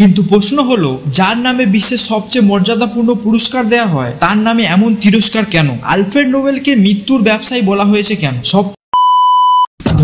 কিন্তু প্রশ্ন হলো, যার নামে বিশ্বের সবচেয়ে মর্যাদাপূর্ণ পুরস্কার দেয়া হয় তার নামে এমন তিরস্কার কেন? আলফ্রেড নোবেলকে মৃত্যুর ব্যবসায়ী বলা হয়েছে কেন?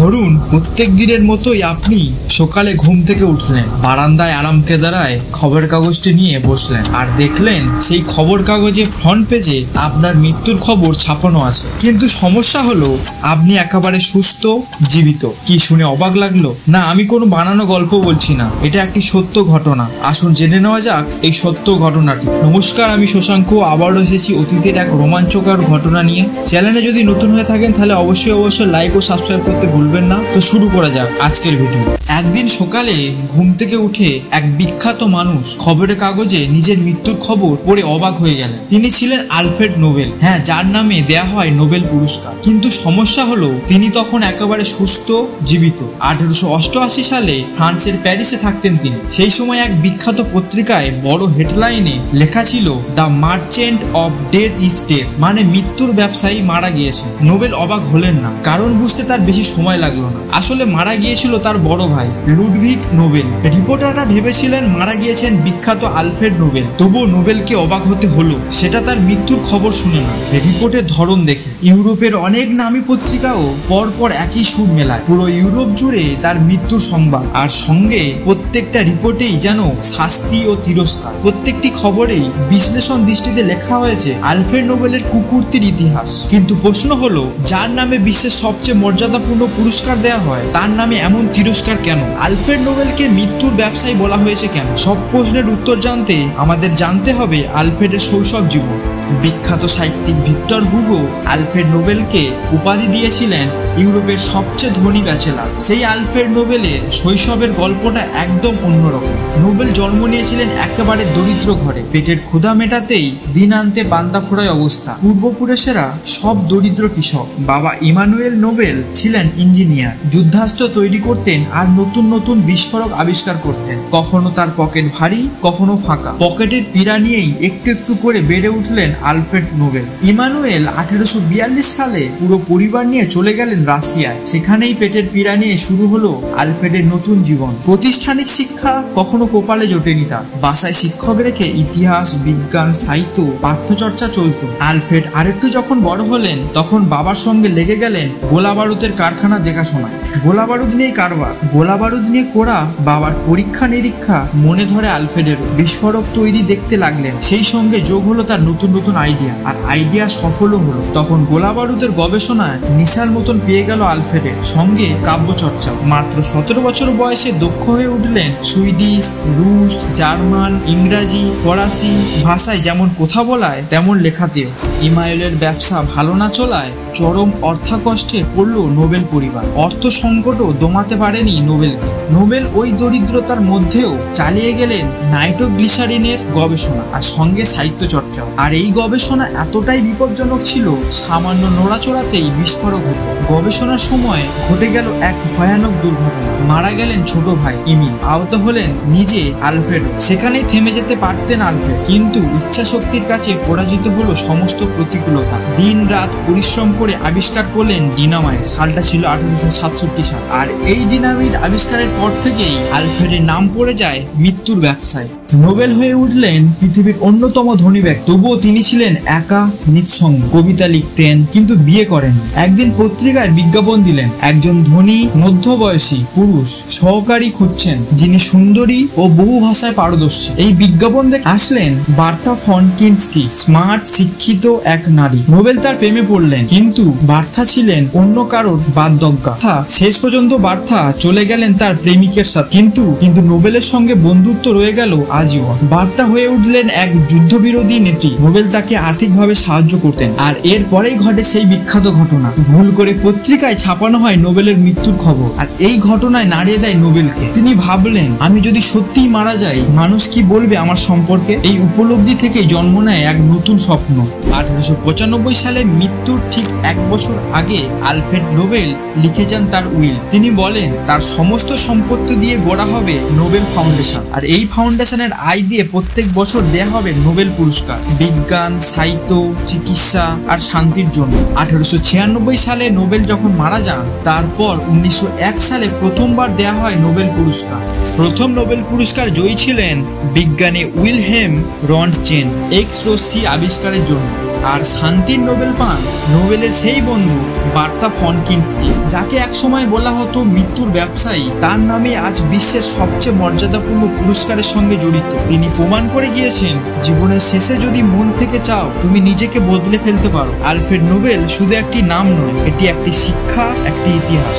ধরুন প্রত্যেক দিনের মতোই আপনি সকালে ঘুম থেকে উঠলেন, বারান্দায় আরাম কেদারায় খবর কাগজটি নিয়ে বসলেন আর দেখলেন সেই খবর কাগজে ফ্রন্ট পেজে আপনার মৃত্যুর খবর ছাপানো আছে। কিন্তু সমস্যা হলো আপনি একেবারে সুস্থ, জীবিত। কি শুনে অবাক লাগলো? না, আমি কোনো বানানো গল্প বলছি না, এটা একটি সত্য ঘটনা। আসুন জেনে নেওয়া যাক এই সত্য ঘটনাটি। নমস্কার, আমি শশাঙ্ক, আবারও এসেছি অতীতের এক রোমাঞ্চকর ঘটনা নিয়ে। চ্যানেলে যদি নতুন হয়ে থাকেন তাহলে অবশ্যই লাইক ও সাবস্ক্রাইব করতে ভুলবেন না। তো শুরু করা যাক আজকের ভিডিও। একদিন সকালে ঘুম থেকে উঠে এক বিখ্যাত মানুষ খবরের কাগজে নিজের মৃত্যুর খবর পড়ে অবাক হয়ে গেলেন। তিনি ছিলেন আলফ্রেড নোবেল, হ্যাঁ, যার নামে দেয়া হয় নোবেল পুরস্কার। কিন্তু সমস্যা হলো তিনি তখন একেবারে সুস্থ, জীবিত। 1888 সালে ফ্রান্সের প্যারিসে থাকতেন তিনি। সেই সময় এক বিখ্যাত পত্রিকায় বড় হেডলাইনে লেখা ছিল, the merchant of death is dead, মানে মৃত্যুর ব্যবসায়ী মারা গিয়েছে। নোবেল অবাক হলেন না, কারণ বুঝতে তার বেশি সময় লাগলো না। আসলে মারা গিয়েছিল তার বড় ভাই লুডভিগ নোবেল। রিপোর্টাররা ভেবেছিলেন মারা গিয়েছেন বিখ্যাত আলফ্রেড নোবেল। তবুও নোবেলকে অবাক হতে হলো, সেটা তার মৃত্যুর খবর শুনে না, রিপোর্টের ধরন দেখে। ইউরোপের অনেক নামী পত্রিকাও পরপর একই সুর মেলায়, পুরো ইউরোপ জুড়ে তার মৃত্যুর সংবাদ। আর সঙ্গে প্রত্যেকটা রিপোর্টেই যেন শাস্তি ও তিরস্কার। প্রত্যেকটি খবরেই বিশ্লেষণ দৃষ্টিতে লেখা হয়েছে আলফ্রেড নোবেলের কুকুরটির ইতিহাস। কিন্তু প্রশ্ন হলো, যার নামে বিশ্বের সবচেয়ে মর্যাদাপূর্ণ পুরস্কার দেয়া হয় তার নামে এমন তিরস্কার কেন? আলফ্রেড নোবেলকে মৃত্যুর ব্যবসায়ী বলা হয়েছে কেন? সব প্রশ্নের উত্তর জানতে আমাদের জানতে হবে আলফ্রেডের শৈশব জীবন। বিখ্যাত সাহিত্যিক ভিক্টর হুগো আলফ্রেড নোবেলকে উপাধি দিয়েছিলেন ইউরোপের সবচেয়ে ধনী ব্যাচেলার। সেই আলফ্রেড নোবেলের শৈশবের গল্পটা একদম অন্যরকম। নোবেল জন্ম নিয়েছিলেন একেবারে দরিদ্র ঘরে। পেটের ক্ষুধা মেটাতেই দিন আনতে বান্দা ফোড়ায় অবস্থা। পূর্বপুরুষেরা সব দরিদ্র কৃষক। বাবা ইমানুয়েল নোবেল ছিলেন ইঞ্জিনিয়ার, যুদ্ধাস্ত্র তৈরি করতেন আর নতুন নতুন বিস্ফোরক আবিষ্কার করতেন। কখনো তার পকেট ভারী, কখনো ফাঁকা। পকেটের পীড়া নিয়েই একটু একটু করে বেড়ে উঠলেন আলফ্রেড নোবেল। ইমানুয়েল 1842 সালে পুরো পরিবার নিয়ে চলে গেলেন রাশিয়ায়। সেখানেই পেটের পীড়া নিয়ে শুরু হলো আলফ্রেডের নতুন জীবন। প্রতিষ্ঠানিক শিক্ষা কখনো কপালে জোটেনি তার। বাসায় শিক্ষক রেখে ইতিহাস, বিজ্ঞান, সাহিত্য পাঠ্যচর্চা চলত। আলফ্রেড আরেকটু যখন বড় হলেন তখন বাবার সঙ্গে লেগে গেলেন গোলা বারুদের কারখানা দেখাশোনা। গোলা বারুদ নিয়ে কারবার, গোলা বারুদ নিয়ে করা বাবার পরীক্ষা নিরীক্ষা মনে ধরে আলফ্রেডের। বিস্ফোরক তৈরি দেখতে লাগলেন। সেই সঙ্গে যোগ হলো তার নতুন নতুন আইডিয়া, আর আইডিয়া সফলও হলো। তখন গোলা বারুদের গবেষণায় নিশার মতন পেয়ে গেল আলফ্রেডের। সঙ্গে কাব্যচর্চা। মাত্র 17 বছর বয়সে দক্ষ হয়ে উঠলেন সুইডিশ, রুশ, জার্মান, ইংরাজি, ফরাসি ভাষায় যেমন কথা বলায় তেমন লেখাতেও। ইমানুয়েলের ব্যবসা ভালো না চলায় চরম অর্থাকষ্টে পড়ল নোবেল পরিবার। অর্থ সংকটও দমাতে পারেনি নোবেলকে। নোবেল ওই দরিদ্রতার মধ্যেও চালিয়ে গেলেন নাইট্রোগ্লিসারিনের গবেষণা আর সঙ্গে সাহিত্য চর্চাও। আর এই গবেষণা এতটাই বিপজ্জনক ছিল, সামান্য নড়াচড়াতেই বিস্ফোরক হতো। গবেষণার সময় ঘটে গেল এক ভয়ানক দুর্ঘটনা। মারা গেলেন ছোট ভাই ইমিল, আহত হলেন নিজে আলফ্রেড। সেখানেই থেমে যেতে পারতেন আলফ্রেড, কিন্তু ইচ্ছা শক্তির কাছে পরাজিত হলো সমস্ত প্রতিকূলতা। দিন রাত পরিশ্রম করে আবিষ্কার করলেন ডিনামাইট। সালটা ছিল 1867 সাল। আর এই ডিনামাইট আবিষ্কারের পর থেকেই আলফ্রেডের নাম পড়ে যায় মৃত্যুর ব্যবসায়। নোবেল হয়ে উঠলেন পৃথিবীর অন্যতম ধনী ব্যক্তি। তবুও তিনি ছিলেন একা, নিঃসঙ্গ। কবিতা লিখতেন কিন্তু বিয়ে করেন। একদিন পত্রিকায় বিজ্ঞাপন দিলেন, একজন ধনী মধ্যবয়সী পুরুষ সহকারী খুঁজছেন যিনি সুন্দরী ও বহু ভাষায় পারদর্শী। এই বিজ্ঞাপন দেখে আসলেন বার্থা ফন কিনস্কি, স্মার্ট, শিক্ষিত এক নারী। নোবেল তার প্রেমে পড়লেন, কিন্তু বার্থা ছিলেন অন্য কারোর বাদদজ্ঞা। শেষ পর্যন্ত বার্থা চলে গেলেন তার প্রেমিকের সাথে, কিন্তু নোবেলের সঙ্গে বন্ধুত্ব রয়ে গেল আজীবন। বার্থা হয়ে উঠলেন এক যুদ্ধবিরোধী নেত্রী। নোবেল তাকে আর্থিকভাবে সাহায্য করতেন। আর এরপরেই ঘটে সেই বিখ্যাত ঘটনা। ভুল করে পত্রিকায় ছাপানো হয় নোবেলের মৃত্যুর খবর, আর এই ঘটনায় নাড়িয়ে দেয় নোবেলকে। তিনি ভাবলেন, আমি যদি সত্যিই মারা যাই, মানুষ কি বলবে আমার সম্পর্কে? এই উপলব্ধি থেকে জন্ম নেয় এক নতুন স্বপ্ন। 1895 সালে মৃত্যুর ঠিক 1 বছর আগে আলফ্রেড নোবেল লিখে যান তার উইল। তিনি বলেন তার সমস্ত সম্পত্তি দিয়ে গড়া হবে নোবেল ফাউন্ডেশন, আর এই ফাউন্ডেশনের আয় দিয়ে প্রত্যেক বছর দেয়া হবে নোবেল পুরস্কার। বিজ্ঞান, বিজ্ঞান, সাহিত্য, চিকিৎসা আর শান্তির জন্য। 1896 সালে নোবেল যখন মারা যান, তারপর 1901 সালে প্রথমবার দেয়া হয় নোবেল পুরস্কার। প্রথম নোবেল পুরস্কার জয়ী ছিলেন বিজ্ঞানী উইলহেম রন্টজেন এক্স রশ্মি আবিষ্কারের জন্য। আর শান্তির নোবেল পান নোবেলের সেই বন্ধু বার্তা ফন কিনস্কি, যাকে একসময় বলা হতো মৃত্যুর ব্যবসায়ী। তার নামে আজ বিশ্বের সবচেয়ে মর্যাদাপূর্ণ পুরস্কারের সঙ্গে জড়িত। তিনি প্রমাণ করে গিয়েছেন, জীবনের শেষে যদি মন থেকে চাও, তুমি নিজেকে বদলে ফেলতে পারো। আলফ্রেড নোবেল শুধু একটি নাম নয়, এটি একটি শিক্ষা, একটি ইতিহাস।